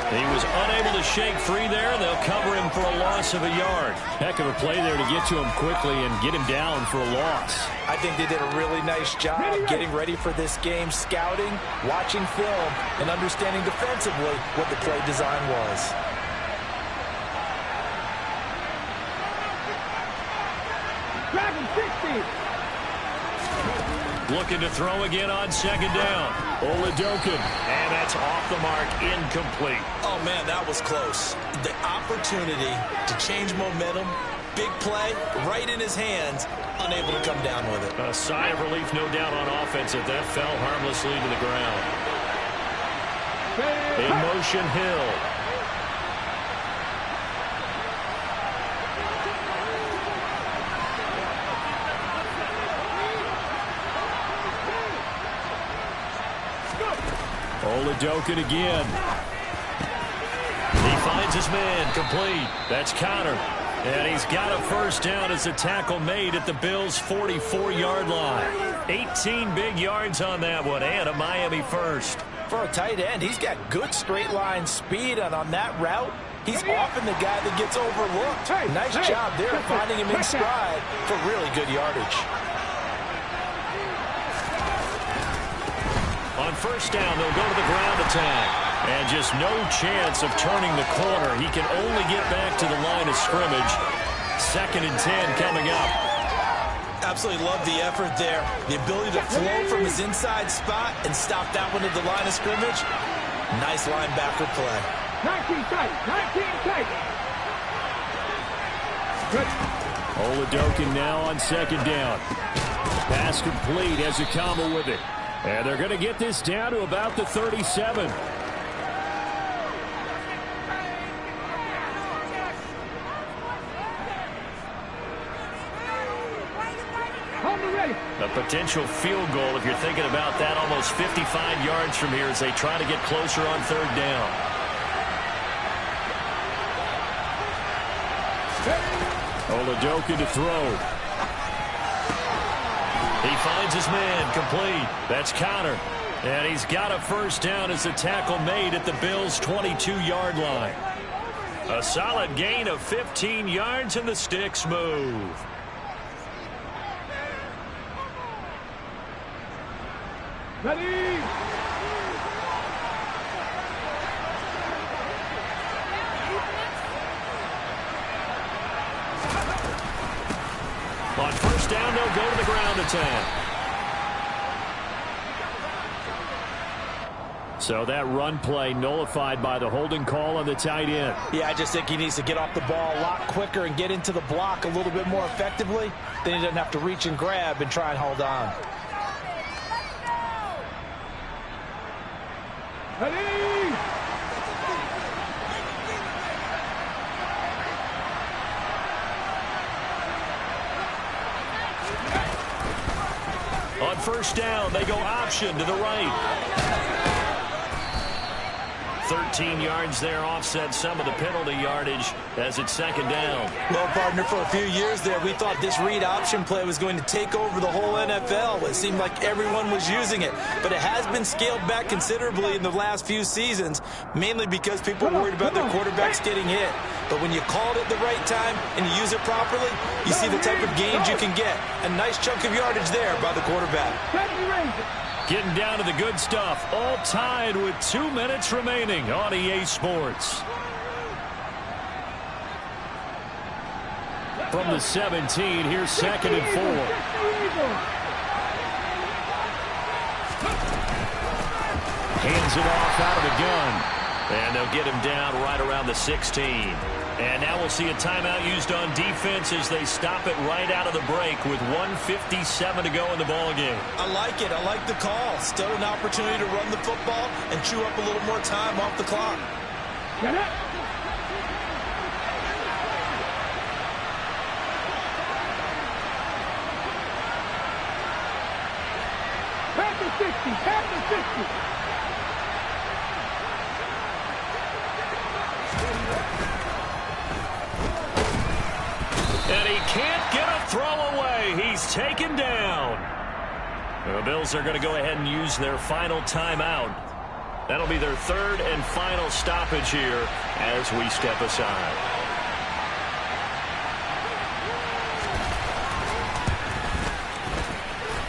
He was unable to shake free there. They'll cover him for a loss of a yard. Heck of a play there to get to him quickly and get him down for a loss. I think they did a really nice job getting ready for this game, scouting, watching film, and understanding defensively what the play design was. Dragon 60. Looking to throw again on 2nd down. Oladokin. And that's off the mark, incomplete. Oh, man, that was close. The opportunity to change momentum, big play, right in his hands, unable to come down with it. A sigh of relief, no doubt, on offense if that fell harmlessly to the ground. In motion, Hill. Oladokin again. He finds his man, complete. That's Connor. And he's got a 1st down as a tackle made at the Bills' 44-yard line. 18 big yards on that one, and a Miami 1st. For a tight end, he's got good straight line speed, and on that route, he's often the guy that gets overlooked. Nice job there finding him in stride for really good yardage. On 1st down, they'll go to the ground attack. And just no chance of turning the corner. He can only get back to the line of scrimmage. 2nd and 10 coming up. Absolutely love the effort there. The ability to flow from his inside spot and stop that one at the line of scrimmage. Nice linebacker play. 19 tight. 19 tight. Oladokin now on 2nd down. Pass complete. Ezekama with it. And they're going to get this down to about the 37. A potential field goal, if you're thinking about that, almost 55 yards from here as they try to get closer on 3rd down. Oladokin to throw. He finds his man, complete. That's Connor. And he's got a first down as the tackle made at the Bills' 22-yard line. A solid gain of 15 yards, and the sticks move. Ready? On first down, they'll go to the ground attack. So that run play nullified by the holding call on the tight end. Yeah, I just think he needs to get off the ball a lot quicker and get into the block a little bit more effectively. Then he doesn't have to reach and grab and try and hold on. Ready? On first down, they go option to the right. 13 yards there, offset some of the penalty yardage as it's second down. Well, partner, for a few years there, we thought this read option play was going to take over the whole NFL. It seemed like everyone was using it, but it has been scaled back considerably in the last few seasons, mainly because people are worried about their quarterbacks getting hit. But when you called it the right time and you use it properly, you see the type of gains you can get. A nice chunk of yardage there by the quarterback. Getting down to the good stuff, all tied with 2 minutes remaining on EA Sports. From the 17, here's second and 4. Hands it off out of the gun. And they'll get him down right around the 16. And now we'll see a timeout used on defense as they stop it right out of the break with 1:57 to go in the ballgame. I like it. I like the call. Still an opportunity to run the football and chew up a little more time off the clock. Get it. Back to 60. Back to 60. And he can't get a throw away. He's taken down. The Bills are going to go ahead and use their final timeout. That'll be their third and final stoppage here as we step aside.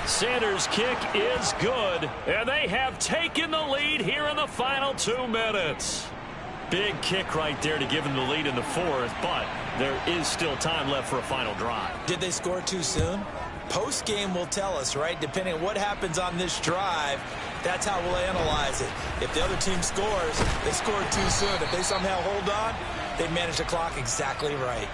Sanders' kick is good, and they have taken the lead here in the final 2 minutes. Big kick right there to give them the lead in the fourth, but there is still time left for a final drive. Did they score too soon? Post-game will tell us, right? Depending on what happens on this drive, that's how we'll analyze it. If the other team scores, they scored too soon. If they somehow hold on, they manage the clock exactly right.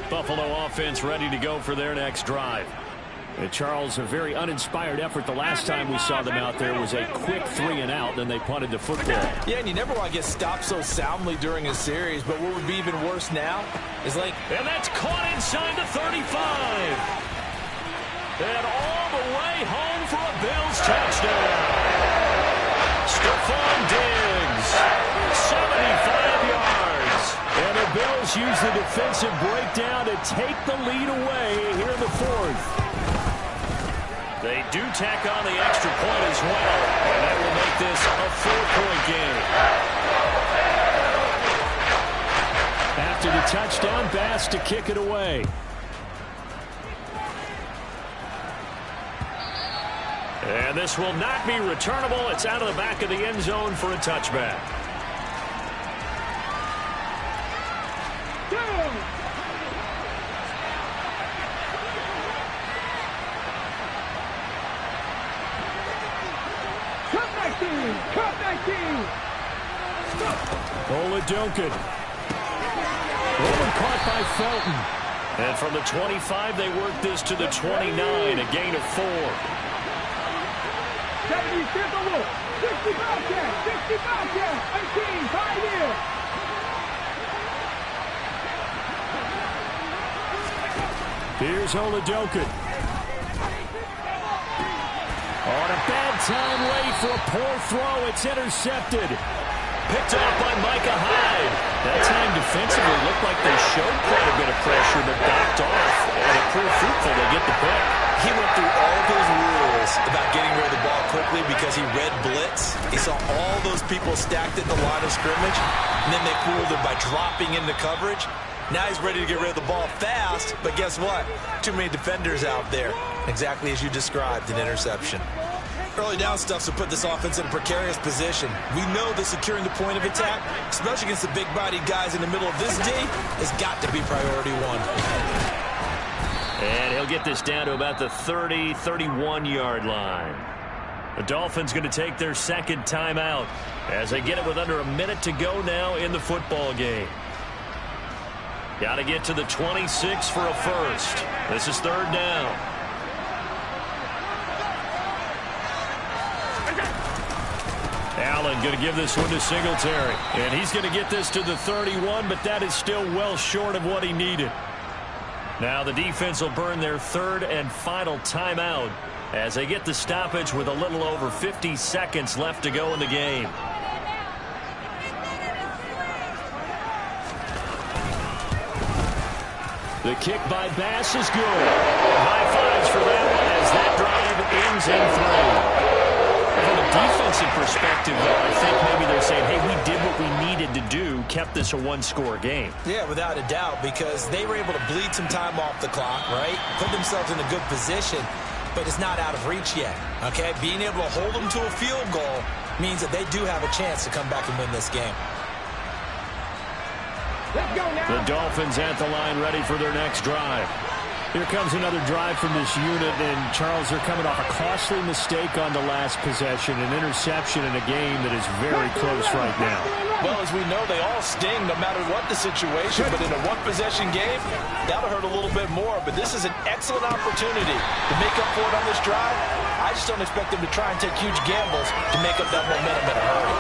Buffalo offense ready to go for their next drive. And Charles, a very uninspired effort the last time we saw them out there was a quick 3-and-out, then they punted the football. Yeah, and you never want to get stopped so soundly during a series, but what would be even worse now is like... And that's caught inside the 35. And all the way home for a Bills touchdown. Stephon Diggs, 75 yards. And the Bills use the defensive breakdown to take the lead away here in the fourth. They do tack on the extra point as well, and that will make this a 4-point game. After the touchdown, Bass to kick it away. And this will not be returnable. It's out of the back of the end zone for a touchback. Oladokun. Caught by Felton. And from the 25, they work this to the 29, a gain of 4. 70, fifth and look. 60 Bobcat, 60 Bobcat, 18, pioneer. Here's Oladoka. On a bad time late for a poor throw. It's intercepted. Picked off by Micah Hyde. That time defensively looked like they showed quite a bit of pressure, but backed off. And it proved fruitful. They get the pick. He went through all of his rules about getting rid of the ball quickly because he read blitz. He saw all those people stacked at the line of scrimmage, and then they fooled him by dropping into coverage. Now he's ready to get rid of the ball fast, but guess what? Too many defenders out there. Exactly as you described, an interception. Early down stuff to put this offense in a precarious position. We know that securing the point of attack, especially against the big-bodied guys in the middle of this D, has got to be priority one. And he'll get this down to about the 30, 31-yard line. The Dolphins going to take their second timeout as they get it with under a minute to go now in the football game. Got to get to the 26 for a first. This is third down. Allen going to give this one to Singletary. And he's going to get this to the 31, but that is still well short of what he needed. Now the defense will burn their third and final timeout as they get the stoppage with a little over 50 seconds left to go in the game. The kick by Bass is good. High fives for that one as that drive ends in 3. From a defensive perspective, though, I think maybe they're saying, hey, we did what we needed to do, kept this a one-score game. Yeah, without a doubt, because they were able to bleed some time off the clock, right? Put themselves in a good position, but it's not out of reach yet, okay? Being able to hold them to a field goal means that they do have a chance to come back and win this game. Let's go now. The Dolphins at the line ready for their next drive. Here comes another drive from this unit, and Charles, they're coming off a costly mistake on the last possession, an interception in a game that is very close right now. Well, as we know, they all sting no matter what the situation, but in a one-possession game, that'll hurt a little bit more. But this is an excellent opportunity to make up for it on this drive. I just don't expect them to try and take huge gambles to make up that momentum in a hurry.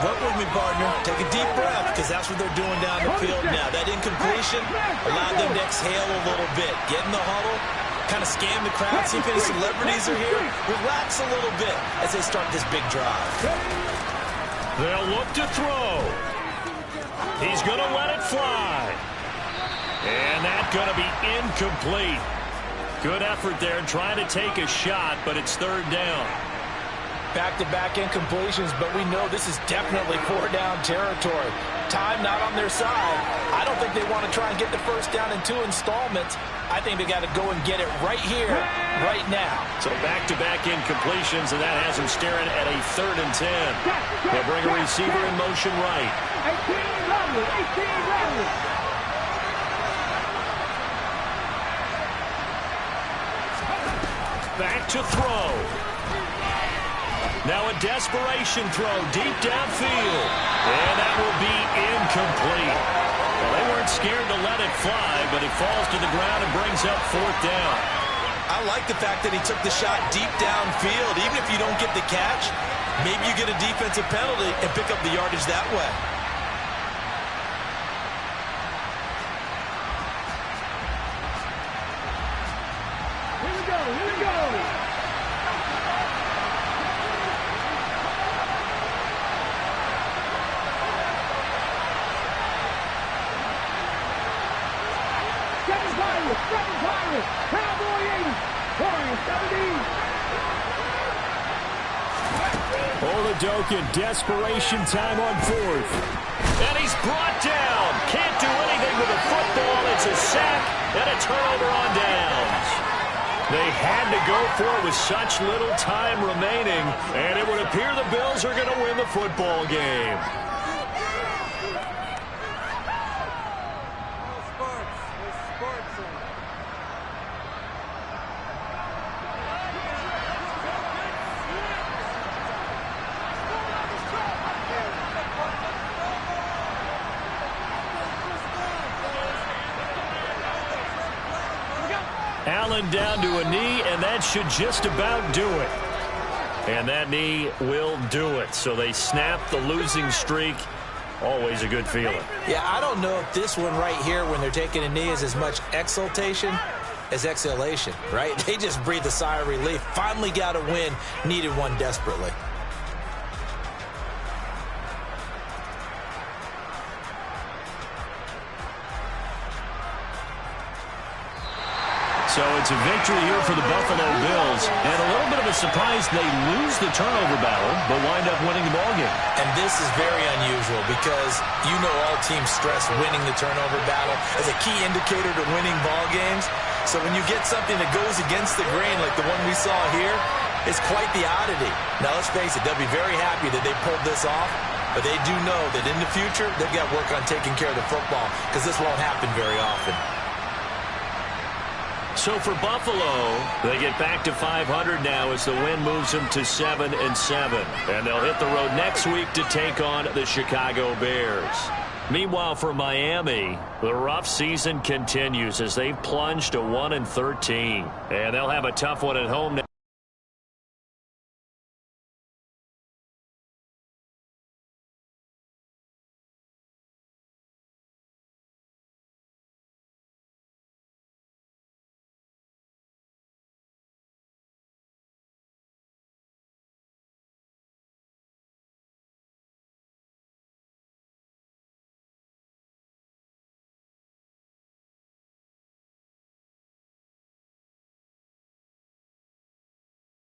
Work with me, partner. Take a deep breath, because that's what they're doing down the field now. That incompletion allowed them to exhale a little bit. Get in the huddle, kind of scan the crowd, see if any celebrities are here. Relax a little bit as they start this big drive. They'll look to throw. He's going to let it fly. And that's going to be incomplete. Good effort there trying to take a shot, but it's third down. Back-to-back incompletions, but we know this is definitely four-down territory. Time not on their side. I don't think they want to try and get the first down in 2 installments. I think they got to go and get it right here, right now. So back-to-back incompletions, and that has them staring at a 3rd and 10. They'll bring a receiver in motion right. 18 level. Back to throw. Now a desperation throw deep downfield. And that will be incomplete. Well, they weren't scared to let it fly, but it falls to the ground and brings up 4th down. I like the fact that he took the shot deep downfield. Even if you don't get the catch, maybe you get a defensive penalty and pick up the yardage that way. Here we go. Seven Pirates, Cowboy 80, Warriors 17. Oladoka, desperation time on 4th. And he's brought down. Can't do anything with the football. It's a sack and a turnover on downs. They had to go for it with such little time remaining, and it would appear the Bills are going to win the football game. Allen down to a knee, and that should just about do it. And that knee will do it. So they snap the losing streak. Always a good feeling. Yeah, I don't know if this one right here, when they're taking a knee, is as much exultation as exhalation, right? They just breathe a sigh of relief. Finally got a win. Needed one desperately. So it's a victory here for the Buffalo Bills. And a little bit of a surprise, they lose the turnover battle, but wind up winning the ballgame. And this is very unusual because you know all teams stress winning the turnover battle as a key indicator to winning ball games. So when you get something that goes against the grain like the one we saw here, it's quite the oddity. Now, let's face it, they'll be very happy that they pulled this off, but they do know that in the future, they've got work on taking care of the football because this won't happen very often. So for Buffalo, they get back to 500 now as the win moves them to 7-7. And they'll hit the road next week to take on the Chicago Bears. Meanwhile, for Miami, the rough season continues as they've plunged to 1-13. And they'll have a tough one at home now.